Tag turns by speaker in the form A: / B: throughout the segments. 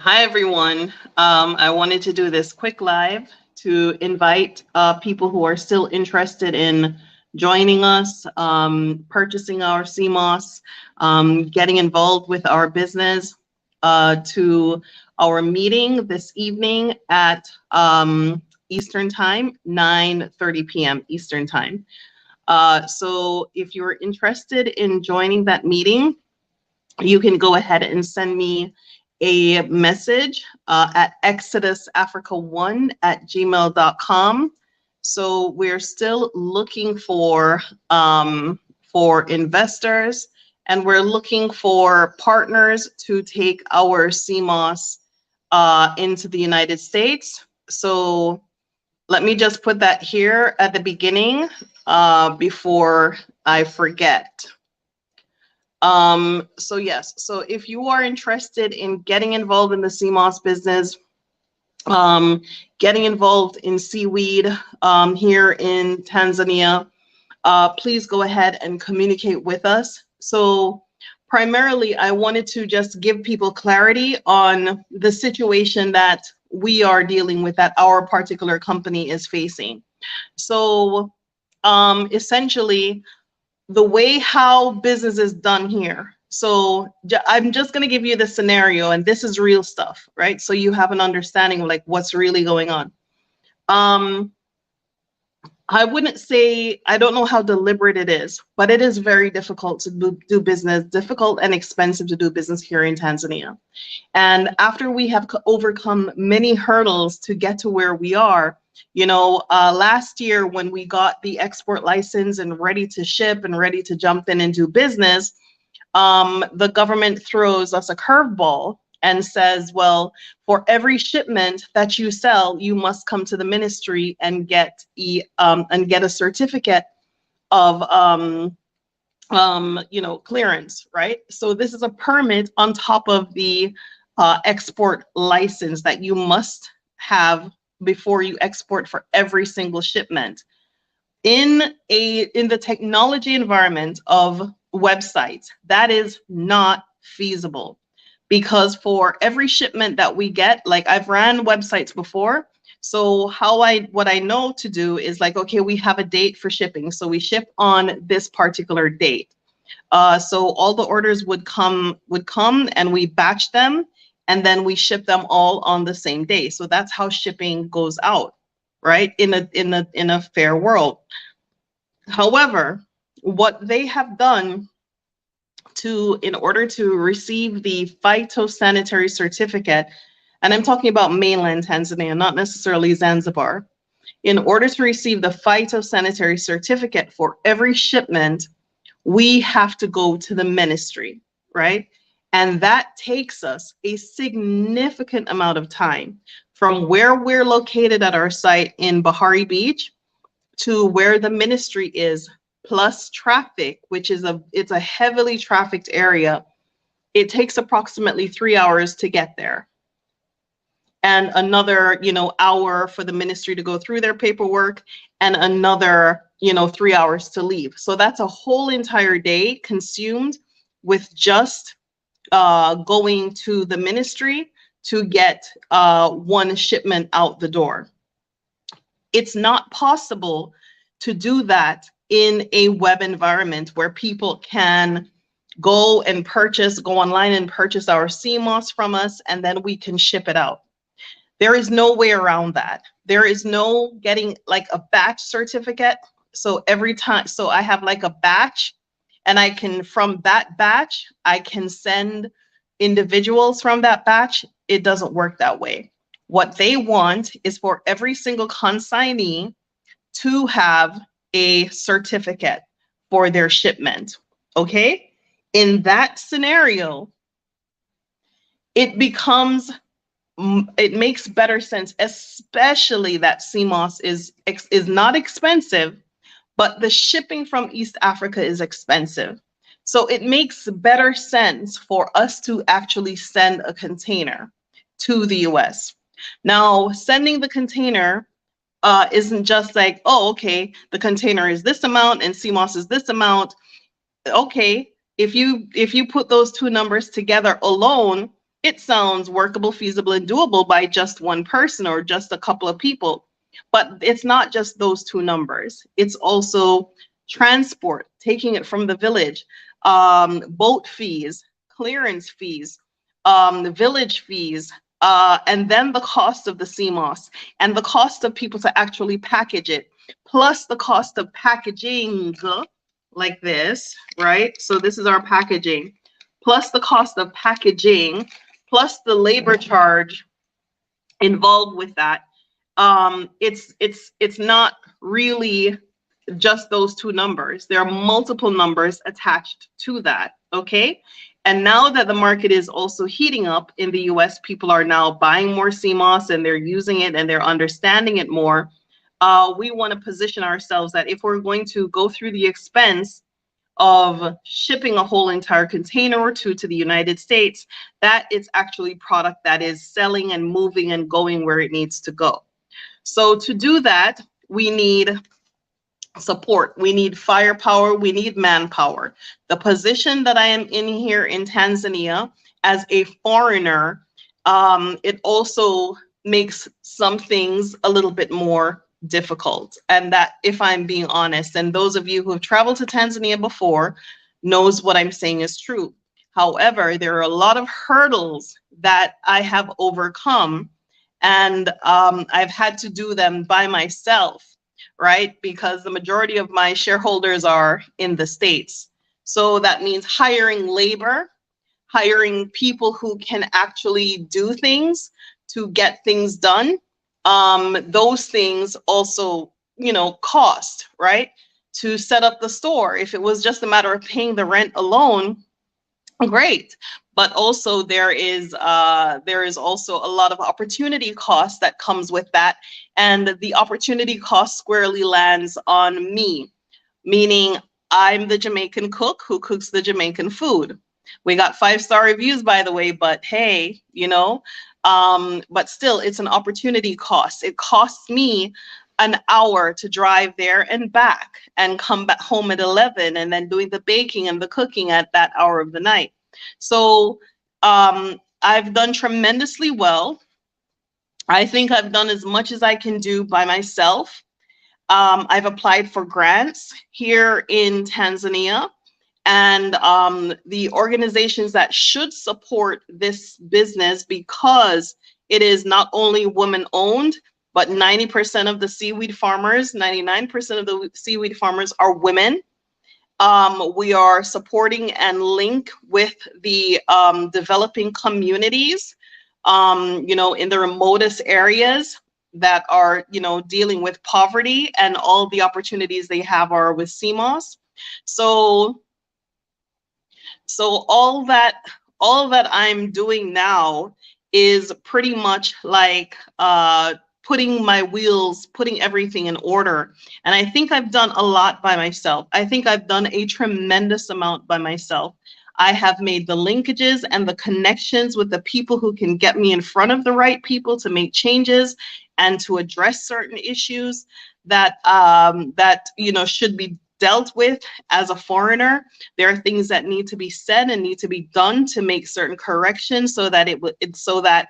A: Hi, everyone. I wanted to do this quick live to invite people who are still interested in joining us, purchasing our SeaMoss, getting involved with our business to our meeting this evening at Eastern Time, 9:30 p.m. Eastern Time. So if you're interested in joining that meeting, you can go ahead and send me a message at exodusafrica1@gmail.com. So we're still looking for investors, and we're looking for partners to take our SeaMoss into the United States. So let me just put that here at the beginning before I forget. So yes, so if you are interested in getting involved in the SeaMoss business, getting involved in seaweed here in Tanzania, please go ahead and communicate with us. So primarily, I wanted to just give people clarity on the situation that we are dealing with, that our particular company is facing. So essentially, the way how business is done here. So I'm just going to give you the scenario, and this is real stuff, right? So you have an understanding of like what's really going on. I wouldn't say, I don't know how deliberate it is, but it is very difficult to do business, difficult and expensive to do business here in Tanzania. And after we have overcome many hurdles to get to where we are, you know, last year when we got the export license and ready to ship and ready to jump in and do business, the government throws us a curveball and says, well, for every shipment that you sell, you must come to the ministry and get a certificate of clearance, right? So this is a permit on top of the export license that you must have before you export for every single shipment. In the technology environment of websites, that is not feasible, because for every shipment that we get, like I've ran websites before, so what I know to do is like, okay, we have a date for shipping, so we ship on this particular date. So all the orders would come and we batch them, and then we ship them all on the same day. So that's how shipping goes out, right? In a fair world. However, what they have done in order to receive the phytosanitary certificate, and I'm talking about mainland Tanzania, not necessarily Zanzibar. In order to receive the phytosanitary certificate for every shipment, we have to go to the ministry, right? And that takes us a significant amount of time from where we're located at our site in Bahari Beach to where the ministry is, plus traffic, which is it's a heavily trafficked area. It takes approximately 3 hours to get there, and another, hour for the ministry to go through their paperwork, and another, 3 hours to leave. So that's a whole entire day consumed with just going to the ministry to get one shipment out the door. It's not possible to do that in a web environment where people can go online and purchase our SeaMoss from us, and then we can ship it out. There is no way around that. There is no getting like a batch certificate. So every time, so I have like a batch, and from that batch, I can send individuals from that batch. It doesn't work that way. What they want is for every single consignee to have a certificate for their shipment, okay? In that scenario, it makes better sense, especially that SeaMoss is not expensive, but the shipping from East Africa is expensive. So it makes better sense for us to actually send a container to the US. Now, sending the container isn't just like, oh, okay, the container is this amount and SeaMoss is this amount. Okay, if you put those two numbers together alone, it sounds workable, feasible, and doable by just one person or just a couple of people. But it's not just those two numbers. It's also transport, taking it from the village, boat fees, clearance fees, the village fees, and then the cost of the SeaMoss and the cost of people to actually package it, plus the cost of packaging like this, right? So this is our packaging, plus the cost of packaging, plus the labor charge involved with that. It's not really just those two numbers. There are multiple numbers attached to that, okay? And now that the market is also heating up in the US, people are now buying more SeaMoss and they're using it and they're understanding it more. We want to position ourselves that if we're going to go through the expense of shipping a whole entire container or two to the United States, that it's actually product that is selling and moving and going where it needs to go. So to do that, we need support, we need firepower, we need manpower. The position that I am in here in Tanzania as a foreigner, it also makes some things a little bit more difficult. And that, if I'm being honest, and those of you who have traveled to Tanzania before knows what I'm saying is true. However, there are a lot of hurdles that I have overcome, and I've had to do them by myself, right? Because the majority of my shareholders are in the States. So that means hiring labor, hiring people who can actually do things to get things done. Those things also, you know, cost, right? To set up the store. If it was just a matter of paying the rent alone, great. But also there is also a lot of opportunity cost that comes with that. And the opportunity cost squarely lands on me, meaning I'm the Jamaican cook who cooks the Jamaican food. We got 5-star reviews, by the way, but hey, you know, but still it's an opportunity cost. It costs me an hour to drive there and back and come back home at 11 and then doing the baking and the cooking at that hour of the night. So I've done tremendously well. I think I've done as much as I can do by myself. I've applied for grants here in Tanzania, and the organizations that should support this business, because it is not only woman owned, but 90% of the seaweed farmers, 99% of the seaweed farmers are women. We are supporting and link with the developing communities, you know, in the remotest areas that are, you know, dealing with poverty, and all the opportunities they have are with SeaMoss. So all that I'm doing now is pretty much like putting everything in order. And I think I've done a lot by myself. I think I've done a tremendous amount by myself. I have made the linkages and the connections with the people who can get me in front of the right people to make changes and to address certain issues that you know, should be dealt with as a foreigner. There are things that need to be said and need to be done to make certain corrections so that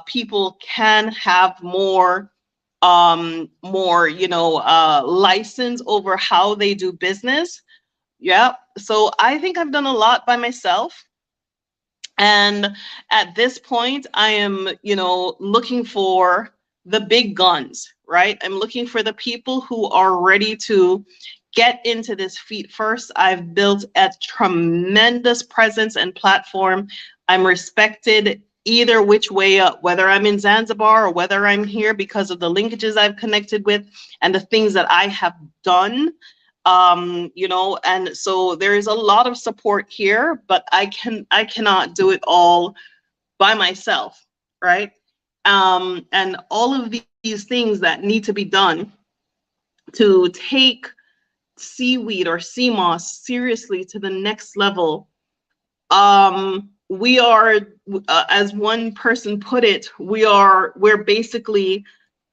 A: people can have more you know, license over how they do business. Yeah, so I think I've done a lot by myself. And at this point, I am, you know, looking for the big guns, right? I'm looking for the people who are ready to get into this feet first. I've built a tremendous presence and platform. I'm respected either which way up, whether I'm in Zanzibar or whether I'm here, because of the linkages I've connected with and the things that I have done. You know, and so there is a lot of support here, but I cannot do it all by myself, right? And all of these things that need to be done to take seaweed or SeaMoss seriously to the next level. We are, as one person put it, we're basically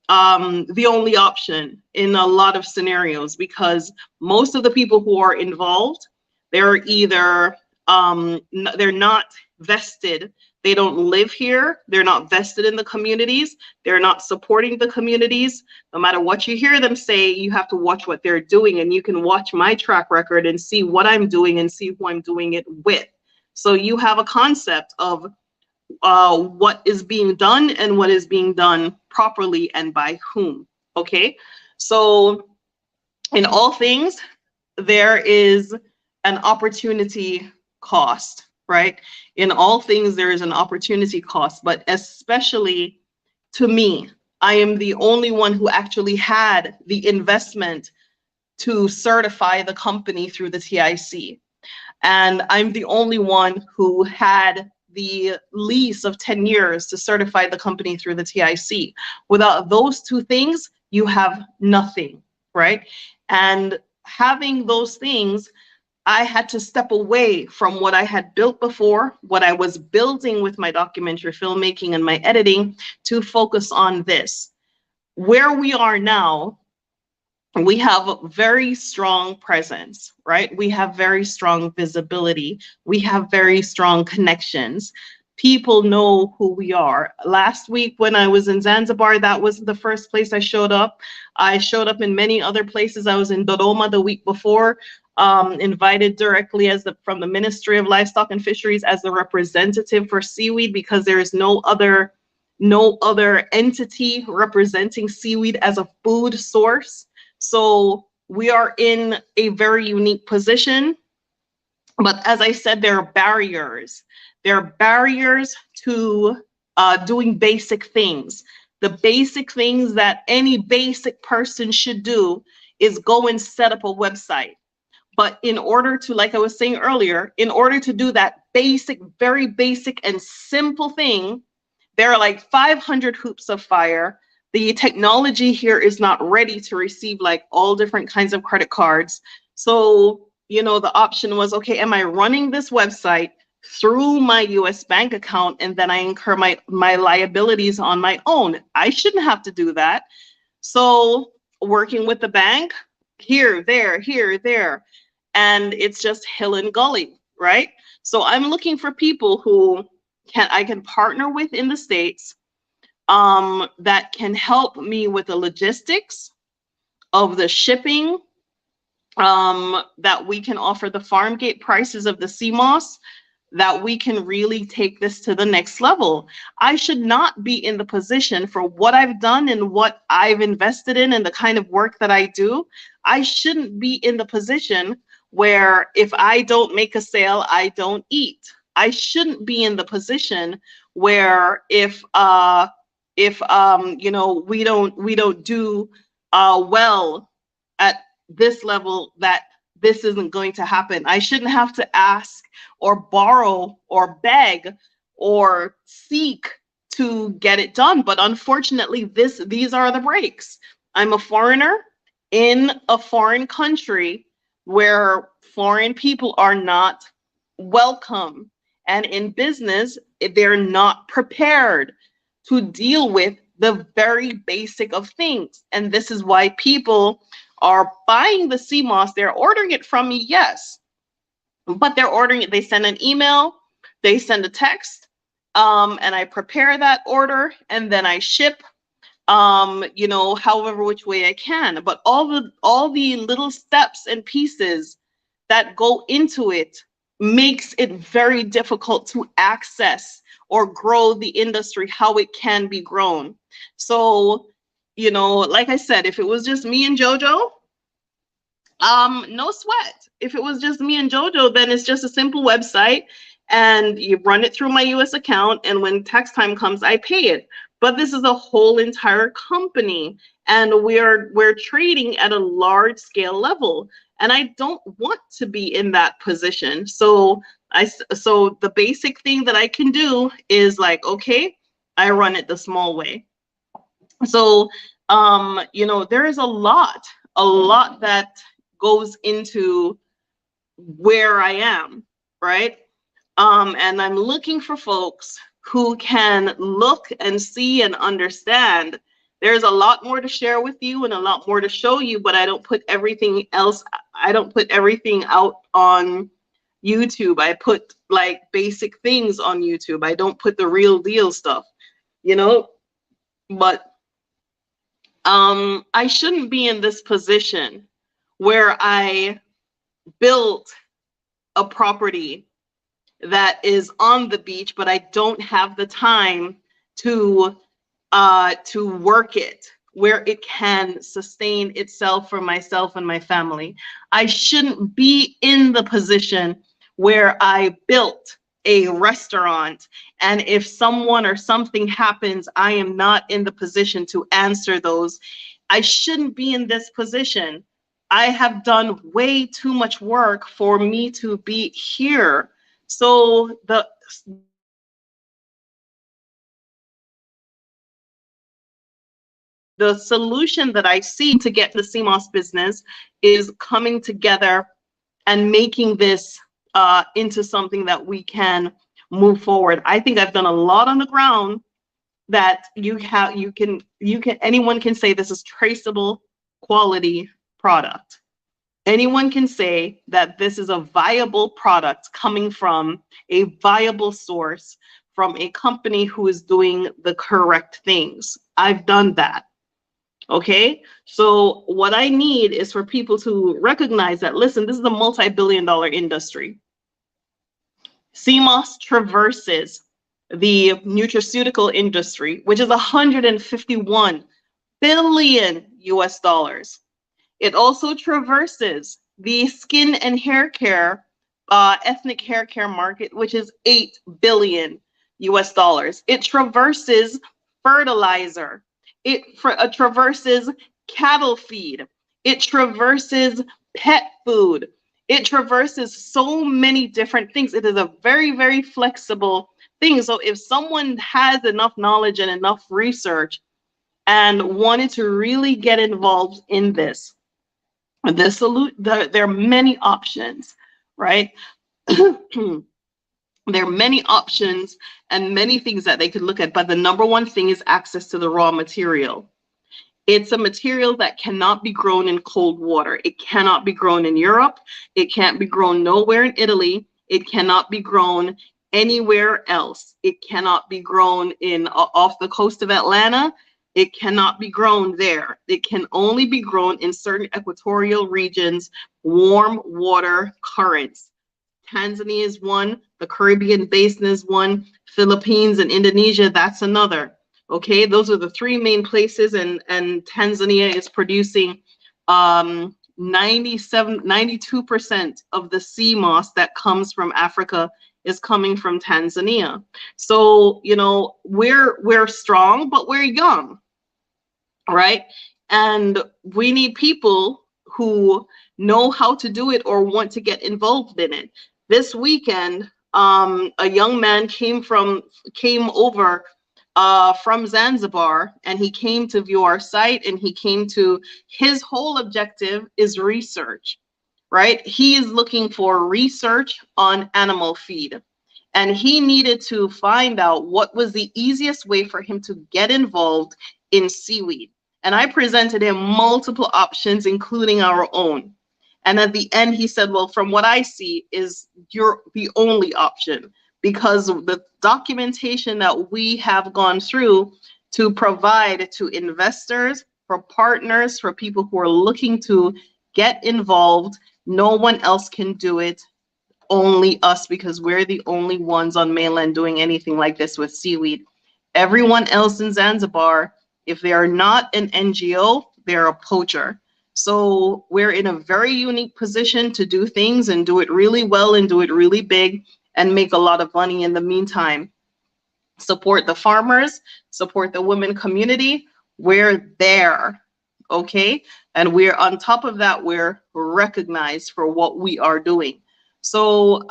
A: the only option in a lot of scenarios, because most of the people who are involved, they're either they're not vested, They don't live here. They're not vested in the communities. They're not supporting the communities. No matter what you hear them say, you have to watch what they're doing. And you can watch my track record and see what I'm doing and see who I'm doing it with. So you have a concept of what is being done and what is being done properly and by whom. Okay. So in all things, there is an opportunity cost, right? In all things, there is an opportunity cost, but especially to me, I am the only one who actually had the investment to certify the company through the TIC. And I'm the only one who had the lease of 10 years to certify the company through the TIC. Without those two things, you have nothing, right? And having those things, I had to step away from what I had built before, what I was building with my documentary filmmaking and my editing, to focus on this. Where we are now, we have a very strong presence, right? We have very strong visibility. We have very strong connections. People know who we are. Last week when I was in Zanzibar, that wasn't the first place I showed up. I showed up in many other places. I was in Dodoma the week before, invited directly from the Ministry of Livestock and Fisheries as the representative for seaweed, because there is no other entity representing seaweed as a food source. So we are in a very unique position. But as I said, there are barriers. There are barriers to doing basic things. The basic things that any basic person should do is go and set up a website. But in order to, like I was saying earlier, in order to do that basic, very basic and simple thing, there are like 500 hoops of fire. The technology here is not ready to receive like all different kinds of credit cards. So, you know, the option was, okay, am I running this website through my US bank account and then I incur my liabilities on my own? I shouldn't have to do that. So working with the bank, here, there, and it's just hill and gully, right? So I'm looking for people who I can partner with in the States, that can help me with the logistics of the shipping, that we can offer the farm gate prices of the SeaMoss, that we can really take this to the next level. I should not be in the position for what I've done and what I've invested in and the kind of work that I do. I shouldn't be in the position where if I don't make a sale, I don't eat. I shouldn't be in the position where if you know, we don't do well at this level, that this isn't going to happen. I shouldn't have to ask or borrow or beg or seek to get it done. But unfortunately, these are the breaks. I'm a foreigner in a foreign country where foreign people are not welcome. And in business, they're not prepared to deal with the very basic of things. And this is why people are buying the SeaMoss. They're ordering it from me, yes, but they're ordering it. They send an email, they send a text, and I prepare that order and then I ship, you know, however which way I can. But all the little steps and pieces that go into it makes it very difficult to access or grow the industry how it can be grown. So, you know, like I said, if it was just me and JoJo, no sweat. If it was just me and JoJo, then it's just a simple website and you run it through my US account, and when tax time comes, I pay it. But this is a whole entire company, and we're trading at a large scale level. And I don't want to be in that position. So the basic thing that I can do is like, okay, I run it the small way. So, you know, there is a lot that goes into where I am, right? And I'm looking for folks who can look and see and understand. There's a lot more to share with you and a lot more to show you, but I don't put everything else, I don't put everything out on YouTube. I put like basic things on YouTube. I don't put the real deal stuff, you know, but I shouldn't be in this position where I built a property that is on the beach, but I don't have the time to work it where it can sustain itself for myself and my family. I shouldn't be in the position where I built a restaurant, and if someone or something happens, I am not in the position to answer those. I shouldn't be in this position. I have done way too much work for me to be here. So the solution that I see to get the SeaMoss business is coming together and making this into something that we can move forward. I think I've done a lot on the ground that anyone can say this is traceable quality product. Anyone can say that this is a viable product coming from a viable source, from a company who is doing the correct things. I've done that. Okay, so what I need is for people to recognize that, listen, this is a multi-billion-dollar industry. SeaMoss traverses the nutraceutical industry, which is 151 billion US dollars. It also traverses the skin and hair care, ethnic hair care market, which is 8 billion US dollars. It traverses fertilizer. It traverses cattle feed. It traverses pet food. It traverses so many different things. It is a very, very flexible thing. So if someone has enough knowledge and enough research and wanted to really get involved in this, there are many options, right? There are many options and many things that they could look at, but the number one thing is access to the raw material. It's a material that cannot be grown in cold water. It cannot be grown in Europe. It can't be grown nowhere in Italy. It cannot be grown anywhere else. It cannot be grown off the coast of Atlanta. It cannot be grown there. It can only be grown in certain equatorial regions, warm water currents. Tanzania is one, the Caribbean basin is one, Philippines and Indonesia, that's another. Okay, those are the three main places, and Tanzania is producing 92% of the SeaMoss that comes from Africa is coming from Tanzania. So, you know, we're strong, but we're young, right? And we need people who know how to do it or want to get involved in it. This weekend, a young man came over from Zanzibar, and he came to view our site, and his whole objective is research, right? He is looking for research on animal feed, and he needed to find out what was the easiest way for him to get involved in seaweed. And I presented him multiple options, including our own. And at the end, he said, well, from what I see, is you're the only option, because the documentation that we have gone through to provide to investors, for partners, for people who are looking to get involved, no one else can do it, only us, because we're the only ones on mainland doing anything like this with seaweed. Everyone else in Zanzibar, if they are not an NGO, they're a poacher. So we're in a very unique position to do things and do it really well and do it really big and make a lot of money in the meantime. Support the farmers, support the women community. We're there, okay? And we're on top of that, we're recognized for what we are doing. So,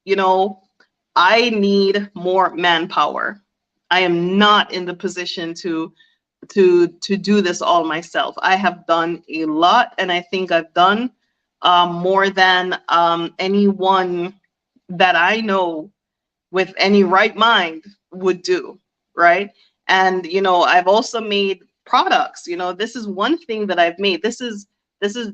A: you know, I need more manpower. I am not in the position to do this all myself. I have done a lot, and I think I've done more than anyone that I know with any right mind would do, right? And you know, I've also made products. You know, this is one thing that I've made. This is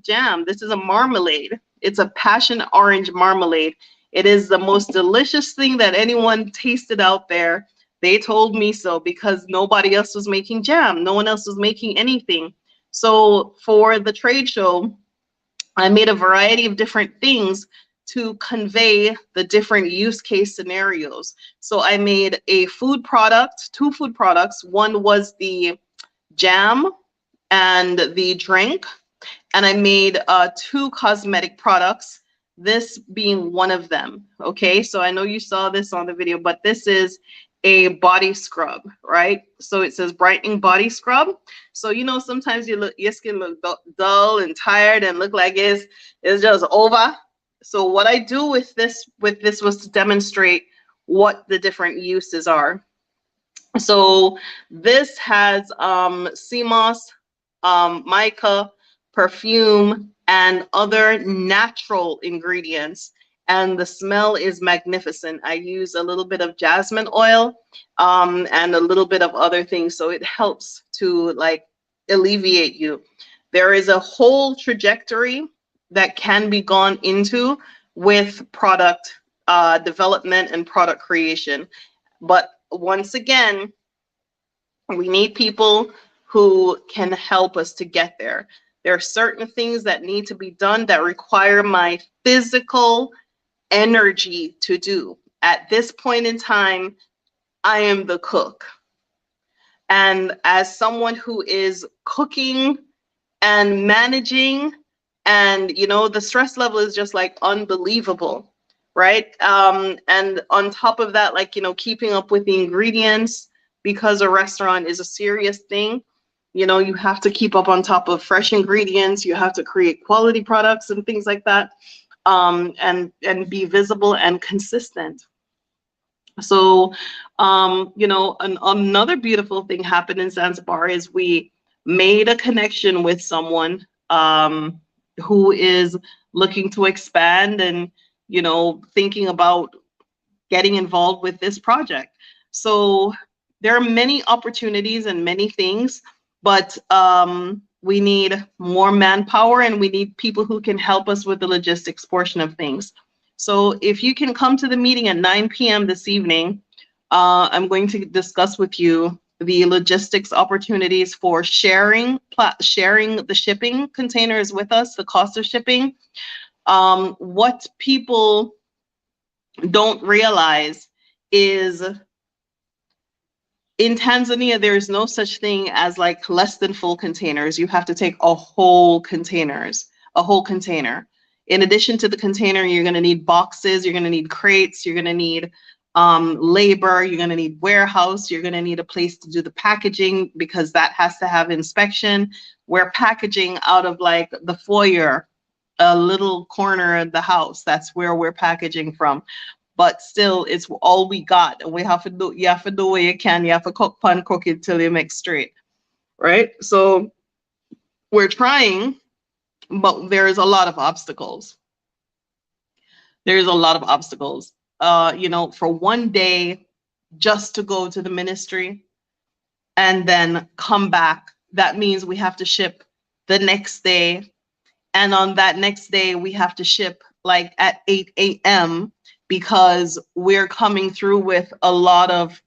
A: jam. This is a marmalade. It's a passion orange marmalade. It is the most delicious thing that anyone tasted out there. They told me so because nobody else was making jam. No one else was making anything. So for the trade show, I made a variety of different things to convey the different use case scenarios. So I made a food product, two food products. One was the jam and the drink, and I made two cosmetic products, this being one of them. Okay, so I know you saw this on the video, but this is a body scrub, right? So it says brightening body scrub. So you know, sometimes your skin look dull and tired and look like it's just over. So what I do with this was to demonstrate what the different uses are. So this has SeaMoss, mica, perfume, and other natural ingredients. And the smell is magnificent. I use a little bit of jasmine oil and a little bit of other things. So it helps to like alleviate you. There is a whole trajectory that can be gone into with product development and product creation. But once again, we need people who can help us to get there. There are certain things that need to be done that require my physical energy to do. At this point in time, I am the cook. And as someone who is cooking and managing, and you know, the stress level is just like unbelievable, right? And on top of that, like, you know, keeping up with the ingredients, because a restaurant is a serious thing. You know, you have to keep up on top of fresh ingredients. You have to create quality products and things like that, and be visible and consistent. So, you know, another beautiful thing happened in Zanzibar is we made a connection with someone who is looking to expand and, you know, thinking about getting involved with this project. So there are many opportunities and many things, but we need more manpower and we need people who can help us with the logistics portion of things. So if you can come to the meeting at 9 p.m. this evening, I'm going to discuss with you the logistics opportunities for sharing the shipping containers with us, the cost of shipping. What people don't realize is in Tanzania, there is no such thing as like less than full containers. You have to take a whole container. In addition to the container, you're going to need boxes, you're going to need crates, you're going to need labor, you're going to need warehouse, you're going to need a place to do the packaging because that has to have inspection. We're packaging out of like the foyer, a little corner of the house. That's where we're packaging from. But still, it's all we got. And we have to do, you have to do what you can. You have to cook it till you make straight, right? So we're trying, but there's a lot of obstacles. There's a lot of obstacles. You know, for one day, just to go to the ministry and then come back, that means we have to ship the next day. And on that next day, we have to ship like at 8 a.m. because we're coming through with a lot of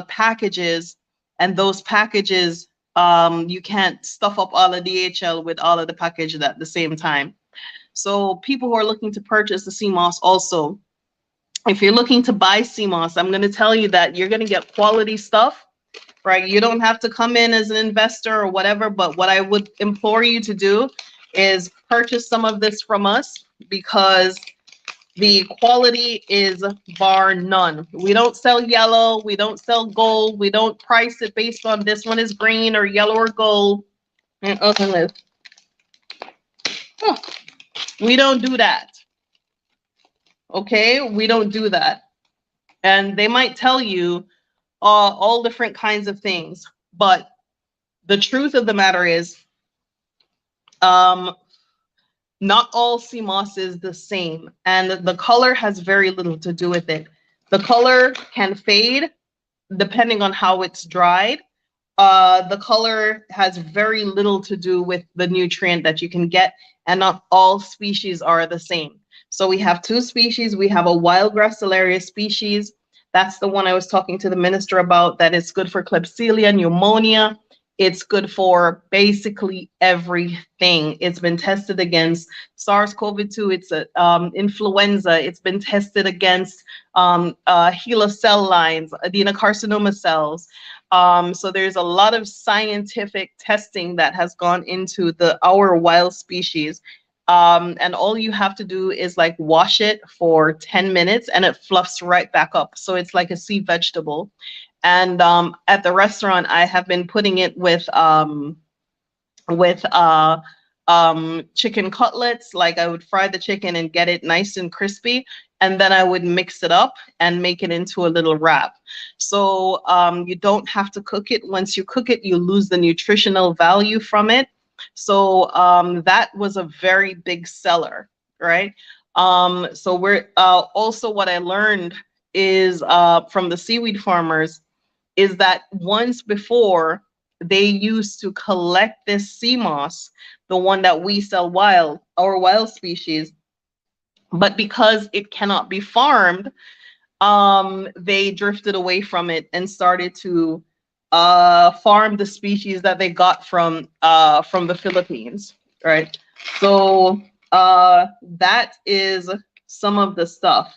A: packages, and those packages, you can't stuff up all of DHL with all of the packages at the same time. So people who are looking to purchase the SeaMoss also, if you're looking to buy SeaMoss, I'm going to tell you that you're going to get quality stuff, right? You don't have to come in as an investor or whatever, but what I would implore you to do is purchase some of this from us because the quality is bar none. We don't sell yellow. We don't sell gold. We don't price it based on this one is green or yellow or gold. And we don't do that. Okay, we don't do that. And they might tell you all different kinds of things, but the truth of the matter is, not all SeaMoss is the same, and the color has very little to do with it. The color can fade depending on how it's dried, the color has very little to do with the nutrient that you can get, and not all species are the same. So we have two species. We have a wild Gracilaria species. That's the one I was talking to the minister about, that is good for Klebsiella pneumonia. It's good for basically everything. It's been tested against SARS-CoV-2. It's a influenza. It's been tested against HeLa cell lines, adenocarcinoma cells. So there's a lot of scientific testing that has gone into our wild species. And all you have to do is like wash it for 10 minutes and it fluffs right back up. So it's like a sea vegetable. And at the restaurant, I have been putting it with chicken cutlets. Like I would fry the chicken and get it nice and crispy, and then I would mix it up and make it into a little wrap. So you don't have to cook it. Once you cook it, you lose the nutritional value from it. So that was a very big seller, right? So we're also, what I learned is from the seaweed farmers is that once before, they used to collect this SeaMoss, the one that we sell wild, our wild species, but because it cannot be farmed, they drifted away from it and started to farm the species that they got from the Philippines, right? So that is some of the stuff.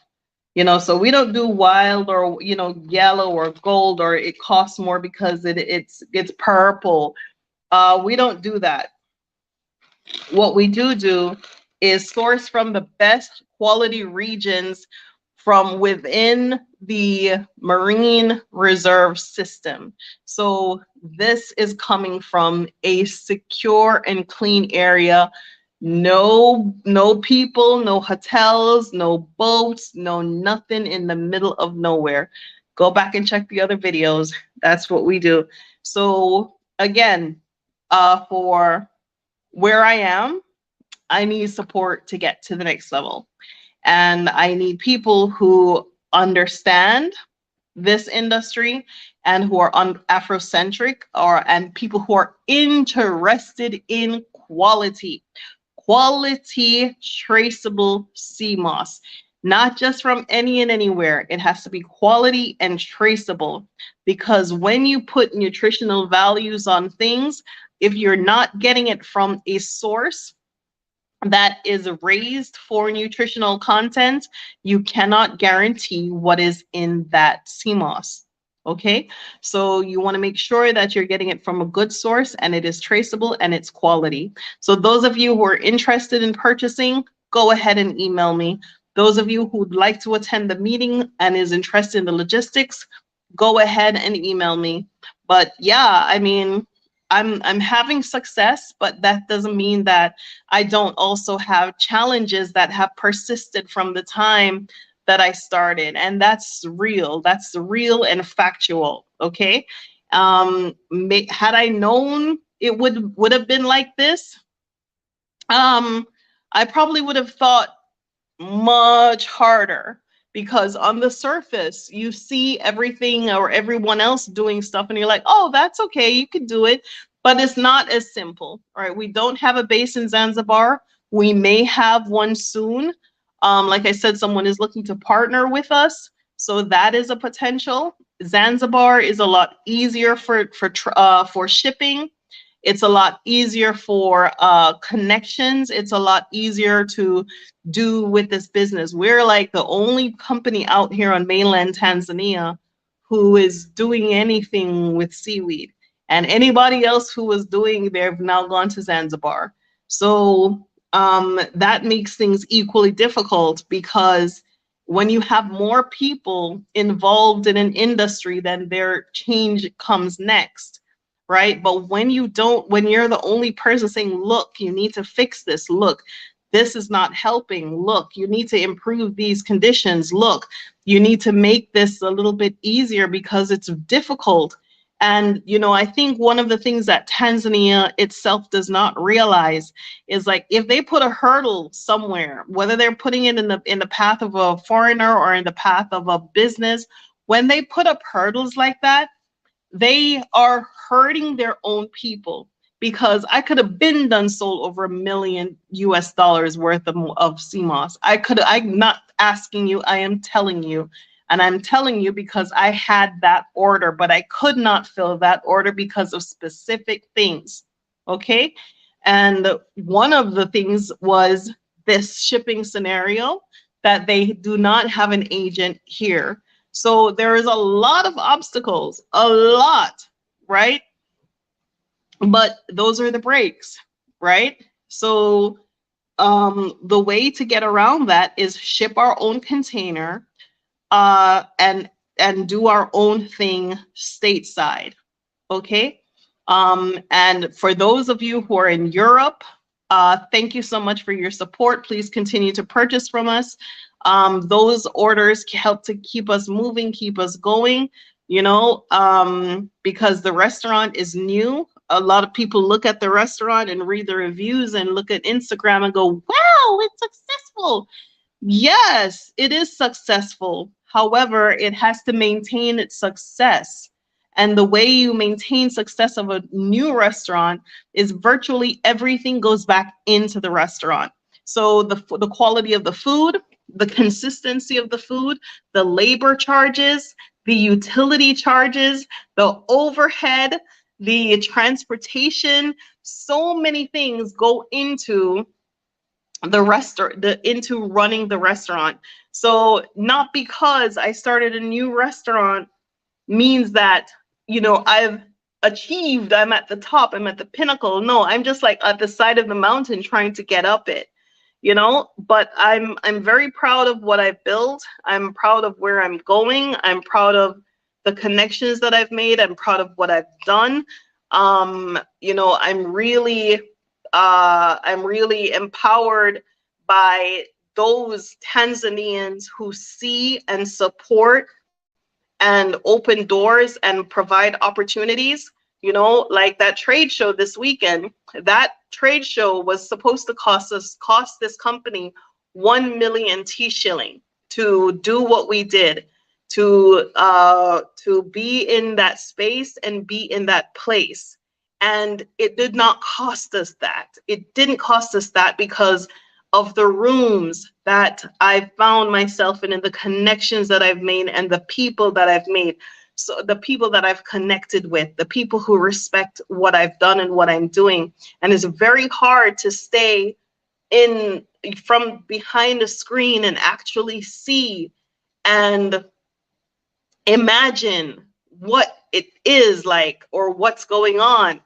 A: You know, so we don't do wild or, you know, yellow or gold, or it costs more because it's purple. We don't do that. What we do is source from the best quality regions from within the marine reserve system. So this is coming from a secure and clean area. No people, no hotels, no boats, no nothing in the middle of nowhere. Go back and check the other videos. That's what we do. So again, for where I am, I need support to get to the next level. And I need people who understand this industry and who are Afrocentric, and people who are interested in quality traceable SeaMoss, not just from any and anywhere. It has to be quality and traceable, because when you put nutritional values on things, if you're not getting it from a source that is raised for nutritional content, you cannot guarantee what is in that SeaMoss. Okay, so you want to make sure that you're getting it from a good source and it is traceable and it's quality. So those of you who are interested in purchasing, go ahead and email me. Those of you who'd like to attend the meeting and is interested in the logistics, go ahead and email me. But yeah, I mean, I'm having success, but that doesn't mean that I don't also have challenges that have persisted from the time that I started, and that's real and factual. Okay, had I known it would have been like this, I probably would have thought much harder, because on the surface you see everything or everyone else doing stuff and you're like, oh, that's okay, you could do it. But it's not as simple. All right, we don't have a base in Zanzibar. We may have one soon. Like I said, someone is looking to partner with us, so that is a potential. Zanzibar is a lot easier for shipping. It's a lot easier for connections. It's a lot easier to do with this business. We're like the only company out here on mainland Tanzania who is doing anything with seaweed. And anybody else who was doing, they've now gone to Zanzibar. So that makes things equally difficult, because when you have more people involved in an industry, then their change comes next, right? But when you're the only person saying, look, you need to fix this. Look, this is not helping. Look, you need to improve these conditions. Look, you need to make this a little bit easier because it's difficult. And, you know, I think one of the things that Tanzania itself does not realize is, like, if they put a hurdle somewhere, whether they're putting it in the path of a foreigner or in the path of a business, when they put up hurdles like that, They are hurting their own people, because I could have been done sold over $1 million US worth of SeaMoss. I'm not asking you, I am telling you. And I'm telling you because I had that order, but I could not fill that order because of specific things. Okay. And one of the things was this shipping scenario, that they do not have an agent here. So there is a lot of obstacles, a lot, right? But those are the breaks, right? So the way to get around that is ship our own container, and do our own thing stateside. Okay. And for those of you who are in Europe, thank you so much for your support. Please continue to purchase from us. Those orders help to keep us moving, keep us going, because the restaurant is new. A lot of people look at the restaurant and read the reviews and look at Instagram and go, wow, it's successful. Yes, it is successful. However, it has to maintain its success. And the way you maintain success of a new restaurant is virtually everything goes back into the restaurant. So the quality of the food, the consistency of the food, the labor charges, the utility charges, the overhead, the transportation, so many things go into the restaurant, into running the restaurant. So not because I started a new restaurant means that, I've achieved, I'm at the top, I'm at the pinnacle. No, I'm just like at the side of the mountain trying to get up it, but I'm very proud of what I've built. I'm proud of where I'm going. I'm proud of the connections that I've made. I'm proud of what I've done. I'm really empowered by those Tanzanians who see and support and open doors and provide opportunities. Like that trade show this weekend. That trade show was supposed to cost this company 1 million shilling to do what we did, to be in that space and be in that place. And it did not cost us that. It didn't cost us that because of the rooms that I found myself in and the connections that I've made and the people that I've made. So the people that I've connected with, the people who respect what I've done and what I'm doing. And it's very hard to stay from behind a screen and actually see and imagine what it is like or what's going on.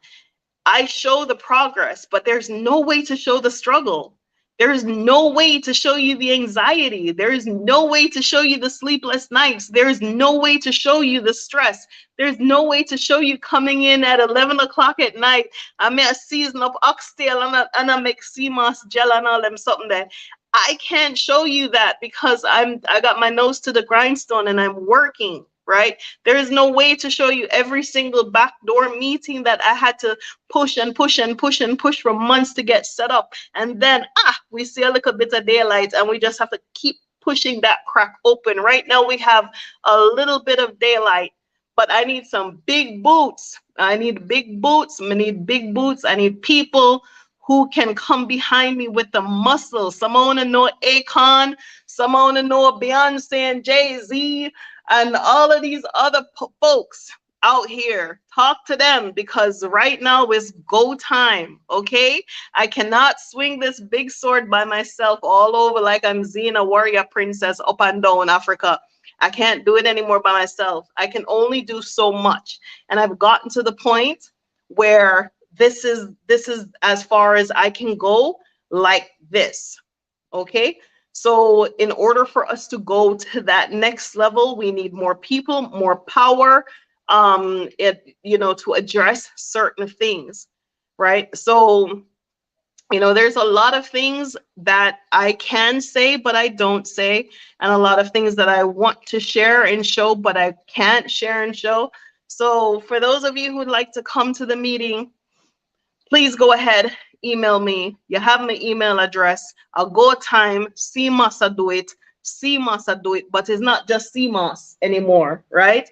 A: I show the progress, but there's no way to show the struggle. There is no way to show you the anxiety. There is no way to show you the sleepless nights. There is no way to show you the stress. There's no way to show you coming in at 11 o'clock at night. I may season up oxtail and I make SeaMoss gel and all them something there. I can't show you that because I got my nose to the grindstone and I'm working. Right? There is no way to show you every single backdoor meeting that I had to push and push and push and push for months to get set up. And then, we see a little bit of daylight and we just have to keep pushing that crack open. Right now we have a little bit of daylight, but I need some big boots. I need big boots. I need big boots. I need people who can come behind me with the muscle. Some want to know Akon. Some want to know Beyonce and Jay-Z. And all of these other folks out here, talk to them because right now is go time, okay? I cannot swing this big sword by myself all over like I'm Xena, warrior princess up and down Africa. I can't do it anymore by myself. I can only do so much. And I've gotten to the point where this is as far as I can go like this, okay? So in order for us to go to that next level, we need more people, more power, to address certain things, right? So, there's a lot of things that I can say, but I don't say, and a lot of things that I want to share and show, but I can't share and show. So for those of you who would like to come to the meeting, please go ahead, email me. You have my email address. I'll go time. SeaMoss do it. SeaMoss do it. But it's not just SeaMoss anymore, right?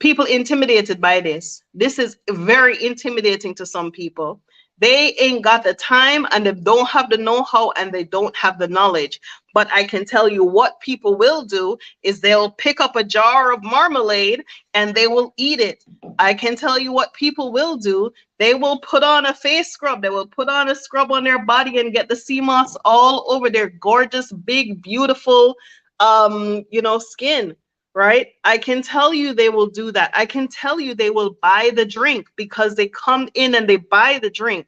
A: people intimidated by this. This is very intimidating to some people. They ain't got the time and they don't have the know-how and they don't have the knowledge. But I can tell you what people will do is they'll pick up a jar of marmalade and they will eat it. I can tell you what people will do. They will put on a face scrub. They will put on a scrub on their body and get the SeaMoss all over their gorgeous, big, beautiful, skin. Right? I can tell you they will do that. I can tell you they will buy the drink because they come in and they buy the drink.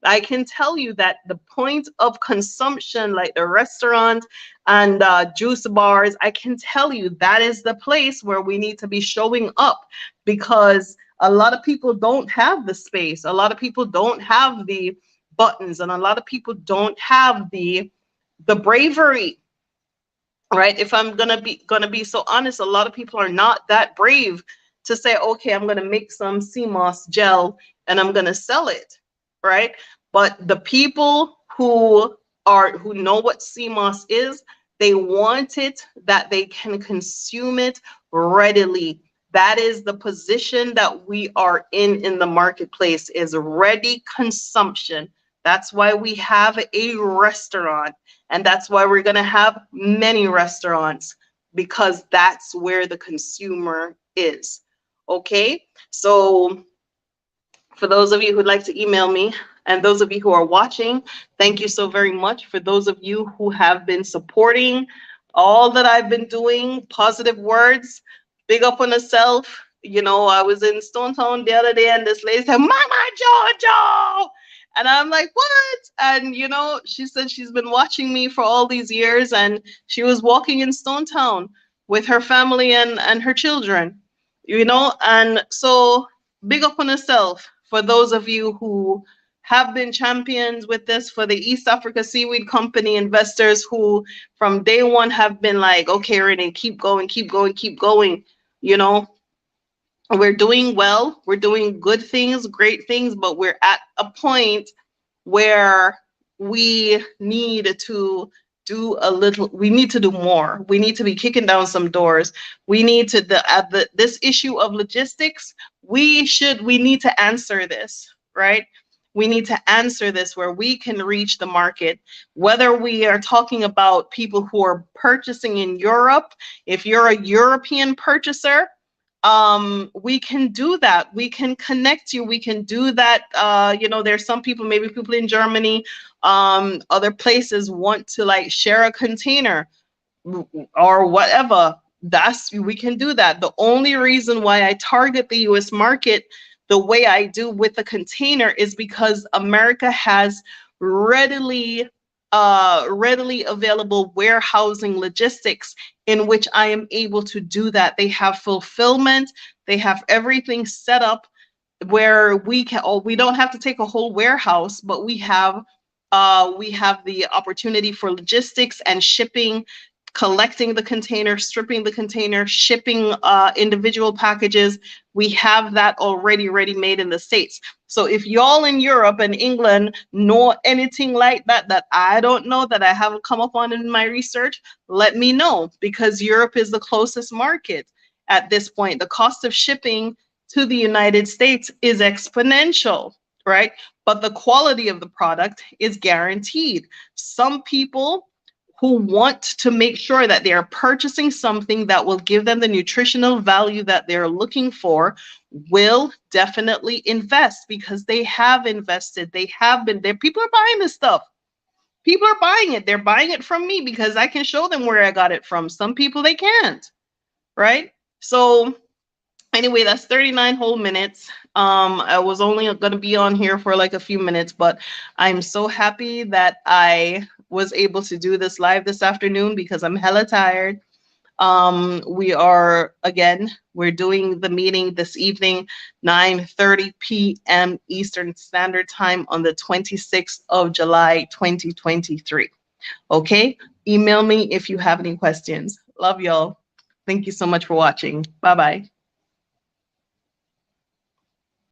A: I can tell you that the point of consumption, like the restaurant and juice bars, I can tell you that is the place where we need to be showing up, because a lot of people don't have the space. A lot of people don't have the buttons, and a lot of people don't have the bravery. Right? If I'm gonna be so honest, a lot of people are not that brave to say, okay, I'm gonna make some SeaMoss gel and I'm gonna sell it, right? But the people who know what SeaMoss is, they want it that they can consume it readily. That is the position that we are in the marketplace, is ready consumption. That's why we have a restaurant. And that's why we're going to have many restaurants, because that's where the consumer is. Okay, so for those of you who'd like to email me, and those of you who are watching, thank you so very much. For those of you who have been supporting all that I've been doing, positive words, big up on yourself. You know, I was in Stone Town the other day and this lady said, Mama Jojo. And I'm like, what? And, you know, she said she's been watching me for all these years, and she was walking in Stone Town with her family and her children, you know. And so big up on herself for those of you who have been champions with this, for the East Africa Seaweed Company investors who from day one have been like, okay, Renee, keep going, keep going, keep going, you know. We're doing well, we're doing good things, great things, but we're at a point where we need to do a little, we need to do more. We need to be kicking down some doors. We need to, this issue of logistics, we need to answer this, right? We need to answer this where we can reach the market, whether we are talking about people who are purchasing in Europe. If you're a European purchaser, we can do that. We can connect you. We can do that. You know, there's some people, maybe people in Germany, other places want to like share a container or whatever. We can do that. The only reason why I target the US market the way I do with the container is because America has readily available warehousing logistics in which I am able to do that. They have fulfillment, they have everything set up where we don't have to take a whole warehouse, but we have the opportunity for logistics and shipping, collecting the container, stripping the container, shipping individual packages. We have that already ready-made in the States. So if y'all in Europe and England know anything like that, that I don't know, that I haven't come up on in my research, let me know, because Europe is the closest market at this point. The cost of shipping to the United States is exponential, right? But the quality of the product is guaranteed. Some people who want to make sure that they are purchasing something that will give them the nutritional value that they're looking for will definitely invest, because they have invested. They have been there. People are buying this stuff. People are buying it. They're buying it from me because I can show them where I got it from. Some people, they can't, right? So anyway, that's 39 whole minutes. I was only going to be on here for like a few minutes, but I'm so happy that I was able to do this live this afternoon because I'm hella tired. We're doing the meeting this evening, 9:30 p.m. Eastern Standard Time on the 26th of July, 2023. Okay, email me if you have any questions. Love y'all. Thank you so much for watching. Bye-bye.